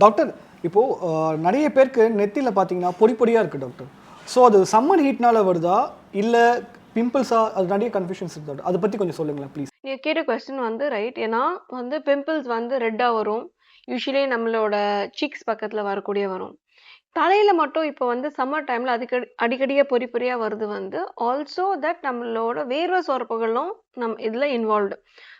Doctor இப்போது நிறைய பேருக்கு நெத்தியில் பார்த்தீங்கன்னா பொடி பொடியாக இருக்குது டாக்டர். ஸோ அது சம்மர் ஹீட்னால வருதா இல்லை பிம்பிள்ஸா? அது நிறைய கன்ஃபியூஷன்ஸ் இருக்குது டாக்டர். அதை பற்றி கொஞ்சம் சொல்லுங்களேன் ப்ளீஸ். நீங்கள் கேட்ட கொஸ்டின் வந்து ரைட். ஏன்னா வந்து பிம்பிள்ஸ் வந்து ரெட்டாக வரும். யூஸ்வலி நம்மளோட சீக்ஸ் பக்கத்தில் வரக்கூடிய வரும். தலையில் மட்டும் இப்போ வந்து சம்மர் டைமில் அடிக்கடியாக பொறி பொறியாக வருது வந்து ஆல்சோ தட் நம்மளோட வேர்வை சுரப்புகளும் இதில் இன்வால்வ்டு.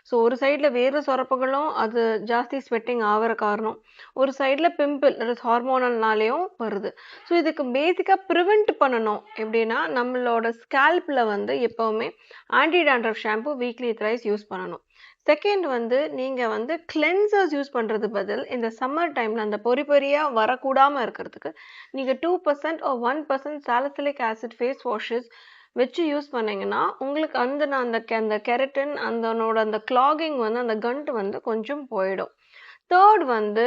ஸோ ஒரு சைடில் வேர்வை சுரப்புகளும் அது ஜாஸ்தி ஸ்வெட்டிங் ஆகிற காரணம், ஒரு சைடில் பிம்பிள் ஹார்மோனல்னாலேயும் வருது. ஸோ இதுக்கு பேசிக்காக ப்ரிவெண்ட் பண்ணணும் எப்படின்னா, நம்மளோட ஸ்கேல்பில் வந்து எப்போவுமே anti dandruff shampoo weekly thrice use பண்ணணும். செகண்ட் வந்து நீங்கள் வந்து கிளென்சர்ஸ் யூஸ் பண்ணுறது பதில் இந்த சம்மர் டைமில் அந்த பொறி பொறியாக வரக்கூடாமல் இருக்கிறதுக்கு நீங்கள் 2% or 1% salicylic acid face washes வச்சு யூஸ் பண்ணீங்கன்னா உங்களுக்கு அந்த கெரட்டின் அந்த கிளாகிங் வந்து அந்த கண்ட் வந்து கொஞ்சம் போயிடும். தேர்ட் வந்து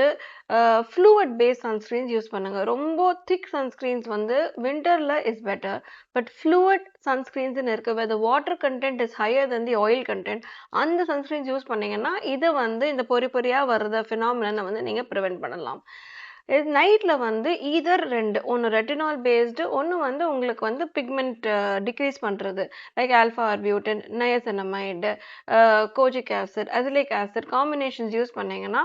ஃப்ளூயிட் பேஸ் சன்ஸ்க்ரீன்ஸ் யூஸ் பண்ணுங்க. ரொம்ப திக் சன்ஸ்க்ரீன்ஸ் வந்து விண்டரில் இஸ் பெட்டர். பட் ஃப்ளூயிட் சன்ஸ்க்ரீன்ஸ்னு இருக்குது, where the water content is higher than the oil content. அந்த சன்ஸ்க்ரீன்ஸ் யூஸ் பண்ணீங்கன்னா இது வந்து இந்த பொறி பொறியாக வர்ற ஃபினாமினனை வந்து நீங்கள் ப்ரிவெண்ட் பண்ணலாம். இது நைட்டில் வந்து ஈதர் ரெண்டு, ஒன்று ரெட்டினால் பேஸ்டு, ஒன்று வந்து உங்களுக்கு வந்து பிக்மெண்ட் டிக்ரீஸ் பண்ணுறது like alpha arbutin, niacinamide, kojic acid, azelaic acid combinations use பண்ணிங்கன்னா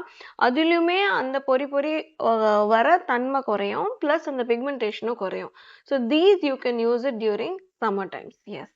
அதுலேயுமே அந்த பொறி பொறி வர தன்மை குறையும், ப்ளஸ் அந்த பிக்மெண்டேஷனும் குறையும். So these you can use it during summer times. S.